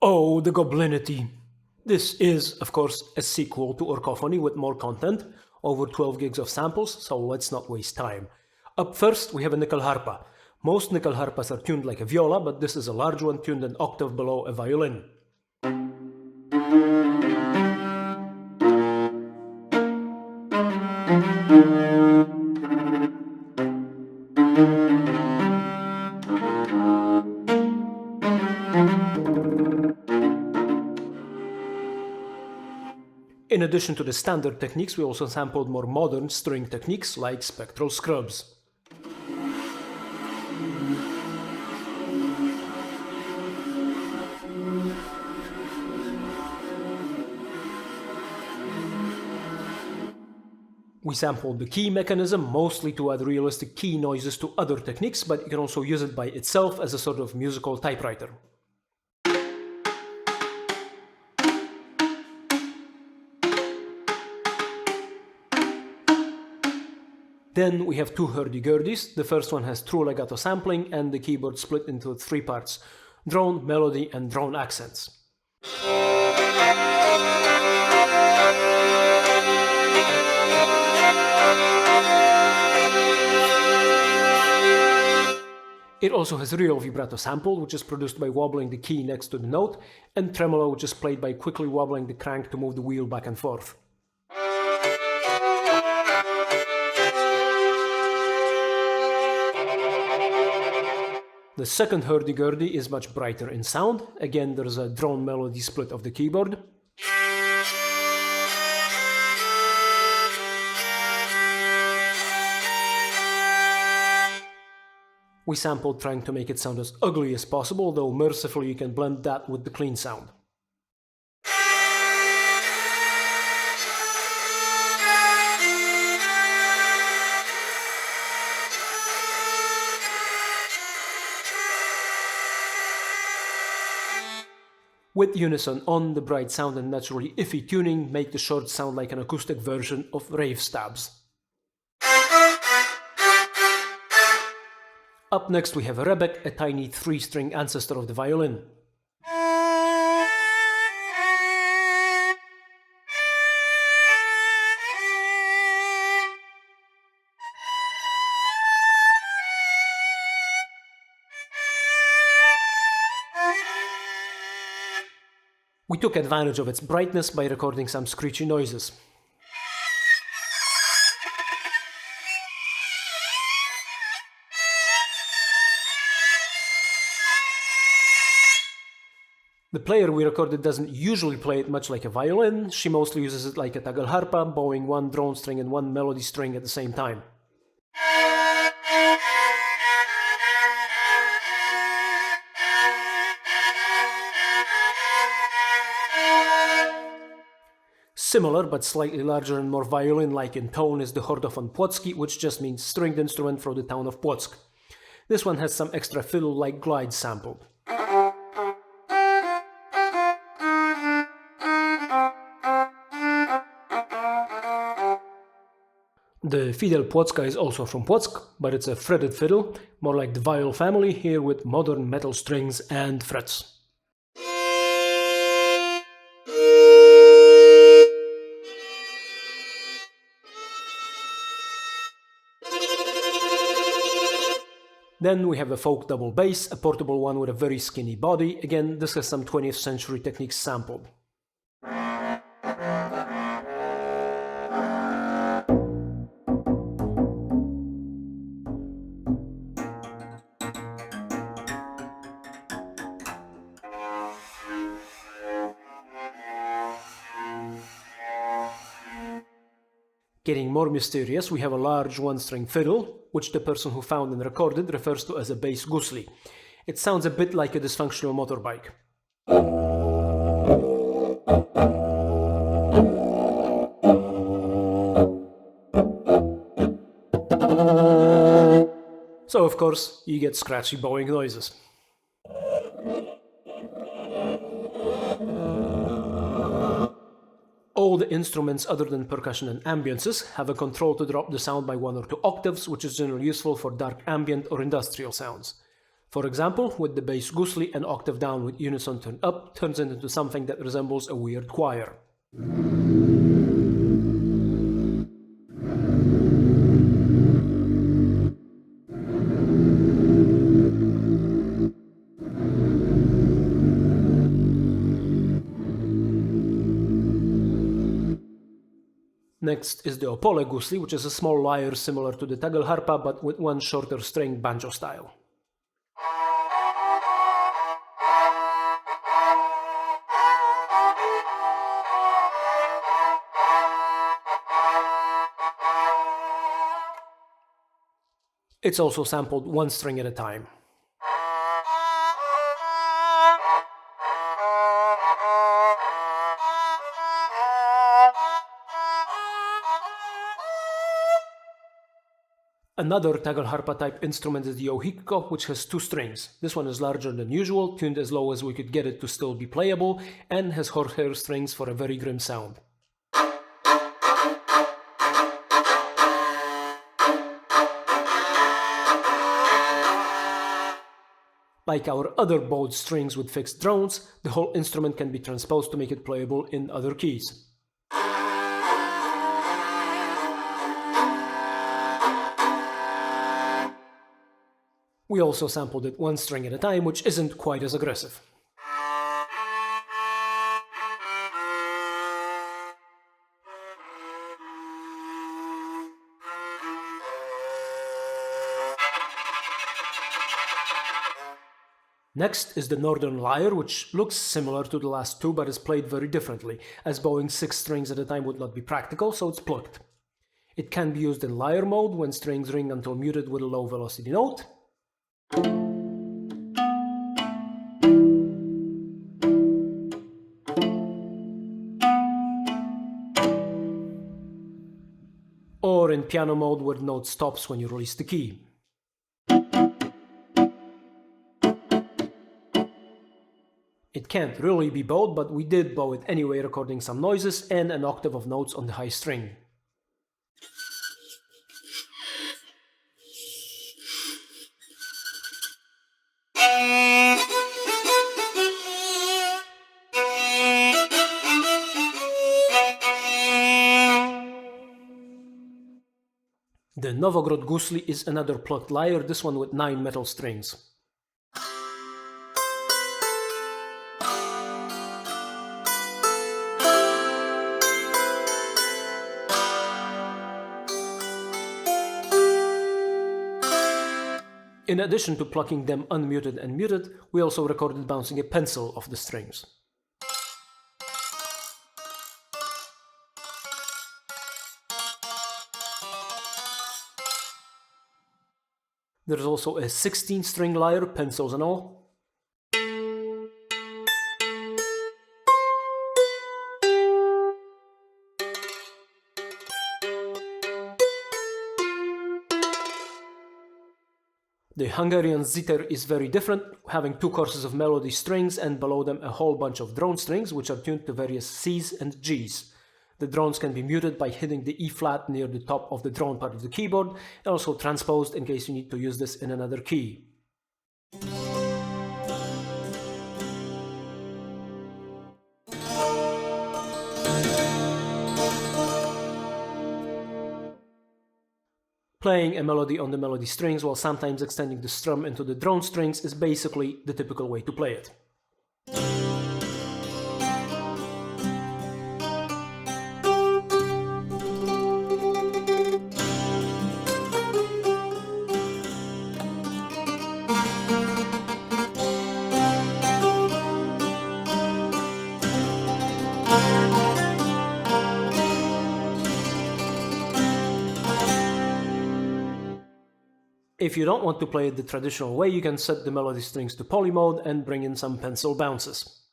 Oh, the Goblinity! This is, of course, a sequel to Orcophony with more content, over 12 gigs of samples, so let's not waste time. Up first, we have a Nyckelharpa. Most Nyckelharpas are tuned like a viola, but this is a large one tuned an octave below a violin. In addition to the standard techniques, we also sampled more modern string techniques like spectral scrubs. We sampled the key mechanism, mostly to add realistic key noises to other techniques, but you can also use it by itself as a sort of musical typewriter. Then we have two hurdy-gurdies. The first one has true legato sampling and the keyboard split into three parts: drone, melody, and drone accents. It also has real vibrato sample, which is produced by wobbling the key next to the note, and tremolo, which is played by quickly wobbling the crank to move the wheel back and forth. The second hurdy-gurdy is much brighter in sound. Again, there's a drone melody split of the keyboard. We sampled trying to make it sound as ugly as possible, though mercifully you can blend that with the clean sound. With unison on, the bright sound and naturally iffy tuning make the short sound like an acoustic version of rave stabs. Up next we have a Rebec, a tiny 3-string ancestor of the violin. We took advantage of its brightness by recording some screechy noises. The player we recorded doesn't usually play it much like a violin. She mostly uses it like a Nyckelharpa, bowing one drone string and one melody string at the same time. Similar but slightly larger and more violin-like in tone is the Chordofon płocki, which just means stringed instrument from the town of Płock. This one has some extra fiddle-like glides sampled. The Fidel płocka is also from Płock, but it's a fretted fiddle, more like the viol family, here with modern metal strings and frets. Then we have a folk double bass, a portable one with a very skinny body. Again, this has some 20th century techniques sampled. Getting more mysterious, we have a large one-string fiddle, which the person who found and recorded refers to as a bass gusli. It sounds a bit like a dysfunctional motorbike. So of course, you get scratchy bowing noises. All the instruments other than percussion and ambiences have a control to drop the sound by 1 or 2 octaves, which is generally useful for dark ambient or industrial sounds. For example, with the bass gusli, an octave down with unison turned up turns it into something that resembles a weird choir. Next is the Opole gusli, which is a small lyre similar to the Nyckelharpa but with one shorter string banjo style. It's also sampled one string at a time. Another Nyckelharpa type instrument is the Jouhikko, which has two strings. This one is larger than usual, tuned as low as we could get it to still be playable, and has horsehair strings for a very grim sound. Like our other bowed strings with fixed drones, the whole instrument can be transposed to make it playable in other keys. We also sampled it one string at a time, which isn't quite as aggressive. Next is the Northern Lyre, which looks similar to the last two but is played very differently, as bowing 6 strings at a time would not be practical, so it's plucked. It can be used in lyre mode when strings ring until muted with a low velocity note, or in piano mode where the note stops when you release the key. It can't really be bowed, but we did bow it anyway, recording some noises and an octave of notes on the high string. The Novogrod gusli is another plucked lyre, this one with 9 metal strings. In addition to plucking them unmuted and muted, we also recorded bouncing a pencil off the strings. There's also a 16-string lyre, pencils and all. The Hungarian zither is very different, having 2 courses of melody strings and below them a whole bunch of drone strings which are tuned to various Cs and Gs. The drones can be muted by hitting the E flat near the top of the drone part of the keyboard, and also transposed in case you need to use this in another key. Playing a melody on the melody strings while sometimes extending the strum into the drone strings is basically the typical way to play it. If you don't want to play it the traditional way, you can set the melody strings to poly mode and bring in some pencil bounces.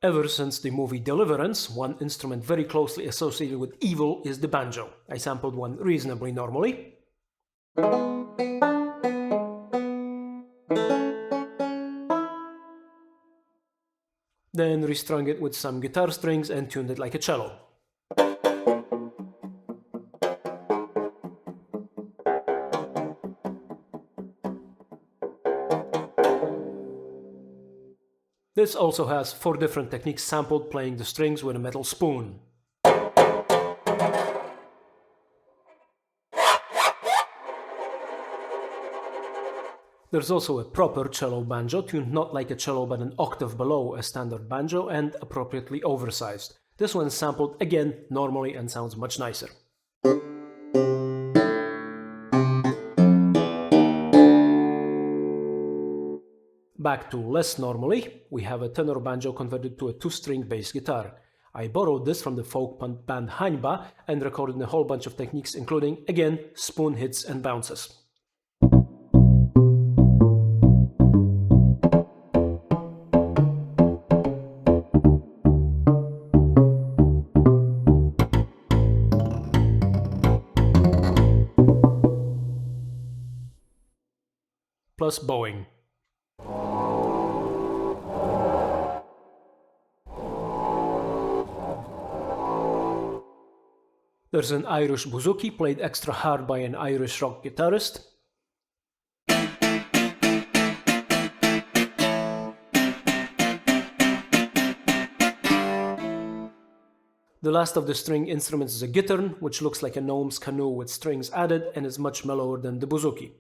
Ever since the movie Deliverance, one instrument very closely associated with evil is the banjo. I sampled one reasonably normally. Then restrung it with some guitar strings and tuned it like a cello. This also has 4 different techniques sampled playing the strings with a metal spoon. There's also a proper cello banjo, tuned not like a cello but an octave below a standard banjo and appropriately oversized. This one is sampled again normally and sounds much nicer. Back to less normally, we have a tenor banjo converted to a 2-string bass guitar. I borrowed this from the folk punk band Hańba and recorded a whole bunch of techniques including, again, spoon hits and bounces. Plus bowing. There's an Irish Bouzouki played extra hard by an Irish rock guitarist. The last of the string instruments is a Gittern, which looks like a gnome's canoe with strings added and is much mellower than the Bouzouki.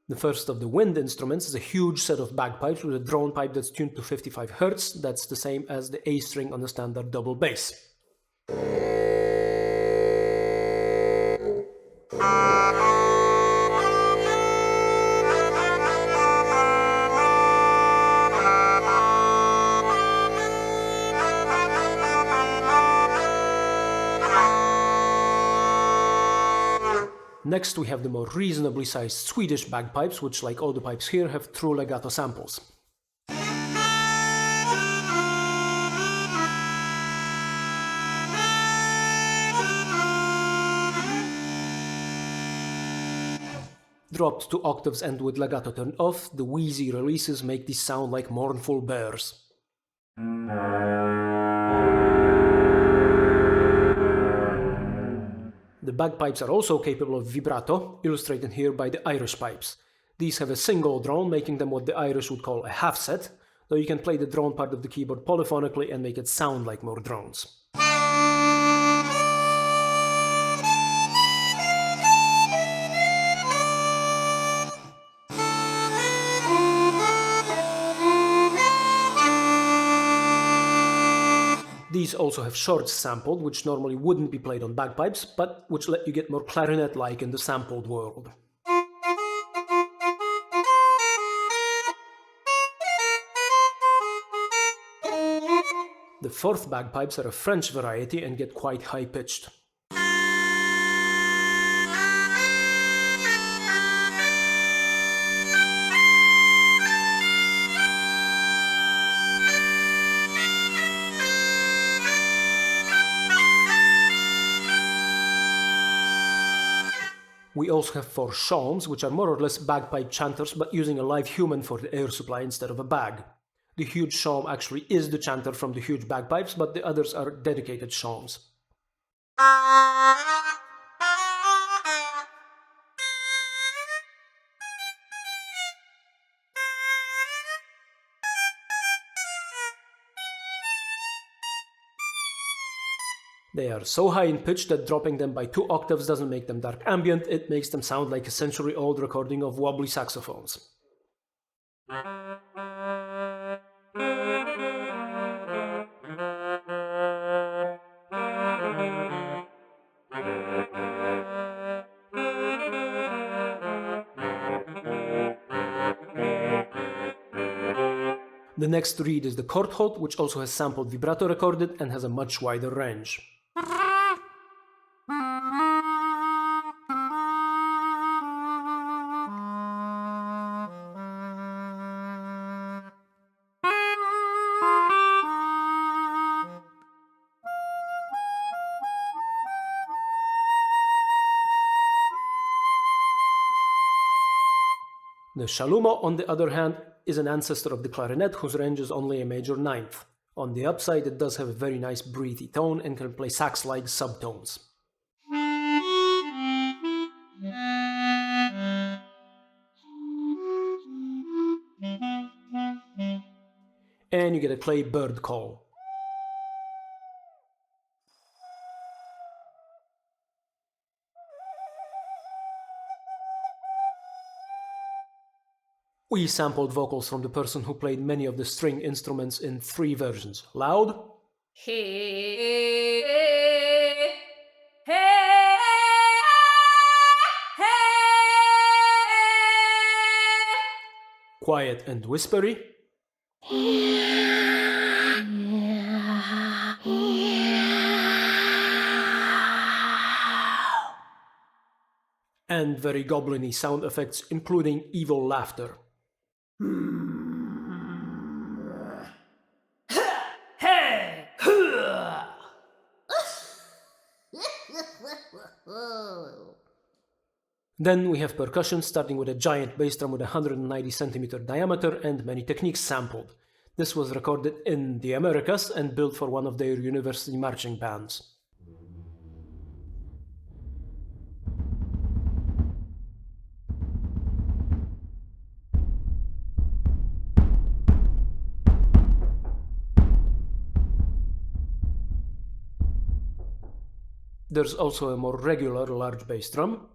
The first of the wind instruments is a huge set of bagpipes with a drone pipe that's tuned to 55 Hz. That's the same as the A string on the standard double bass. Next we have the more reasonably sized Swedish bagpipes, which like all the pipes here have true legato samples. Dropped to octaves and with legato turned off, the wheezy releases make these sound like mournful bears. The bagpipes are also capable of vibrato, illustrated here by the Irish pipes. These have a single drone, making them what the Irish would call a half set, though you can play the drone part of the keyboard polyphonically and make it sound like more drones. These also have shorts sampled, which normally wouldn't be played on bagpipes, but which let you get more clarinet-like in the sampled world. The fourth bagpipes are a French variety and get quite high-pitched. We also have 4 shawms, which are more or less bagpipe chanters but using a live human for the air supply instead of a bag. The huge shawm actually is the chanter from the huge bagpipes, but the others are dedicated shawms. They are so high in pitch that dropping them by 2 octaves doesn't make them dark ambient, it makes them sound like a century-old recording of wobbly saxophones. The next reed is the Kortholt, which also has sampled vibrato recorded and has a much wider range. The Chalumeau, on the other hand, is an ancestor of the clarinet whose range is only a major ninth. On the upside, it does have a very nice breathy tone and can play sax-like subtones. And you get a clay bird call. We sampled vocals from the person who played many of the string instruments in 3 versions. Loud, quiet and whispery, and very goblin-y sound effects, including evil laughter. Then we have percussion, starting with a giant bass drum with a 190 cm diameter and many techniques sampled. This was recorded in the Americas and built for one of their university marching bands. There's also a more regular large bass drum.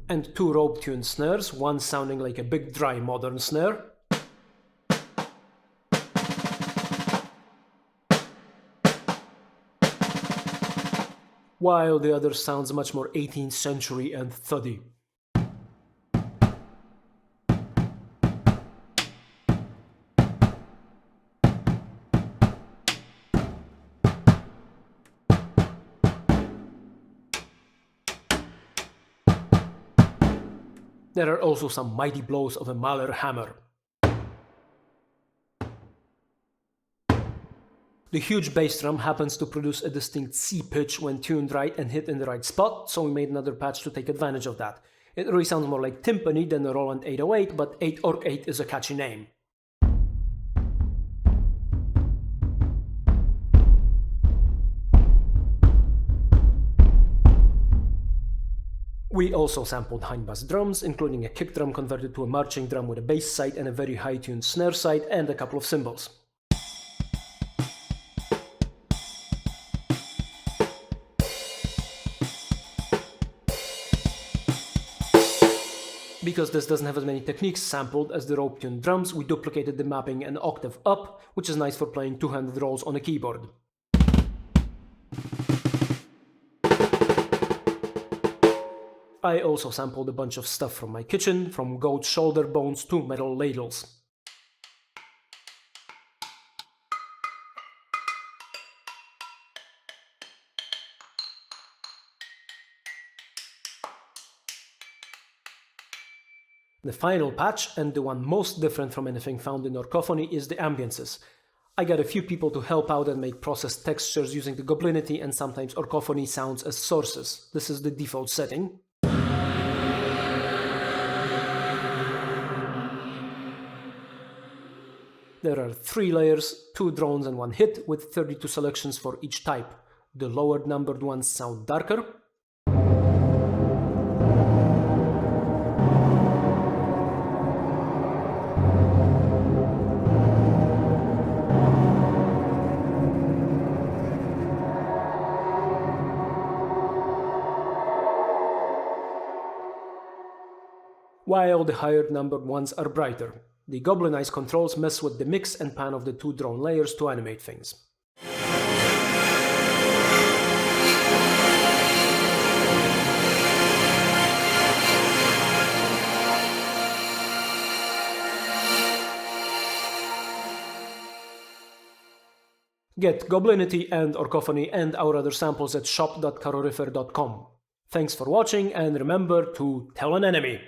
And 2 rope-tuned snares, one sounding like a big dry modern snare. While the other sounds much more 18th century and thuddy. There are also some mighty blows of a Mahler hammer. The huge bass drum happens to produce a distinct C pitch when tuned right and hit in the right spot, so we made another patch to take advantage of that. It really sounds more like timpani than a Roland 808, but 8 Orc 8 is a catchy name. We also sampled high-bass drums, including a kick drum converted to a marching drum with a bass side and a very high-tuned snare side, and a couple of cymbals. Because this doesn't have as many techniques sampled as the rope-tuned drums, we duplicated the mapping an octave up, which is nice for playing two-handed rolls on a keyboard. I also sampled a bunch of stuff from my kitchen, from goat shoulder bones to metal ladles. The final patch, and the one most different from anything found in Orcophony, is the Ambiences. I got a few people to help out and make processed textures using the Goblinity and sometimes Orcophony sounds as sources. This is the default setting. There are 3 layers, 2 drones and 1 hit, with 32 selections for each type. The lower numbered ones sound darker. While the higher numbered ones are brighter. The Goblinized controls mess with the mix and pan of the 2 drone layers to animate things. Get Goblinity and Orcophony and our other samples at shop.karoryfer.com. Thanks for watching, and remember to tell an enemy!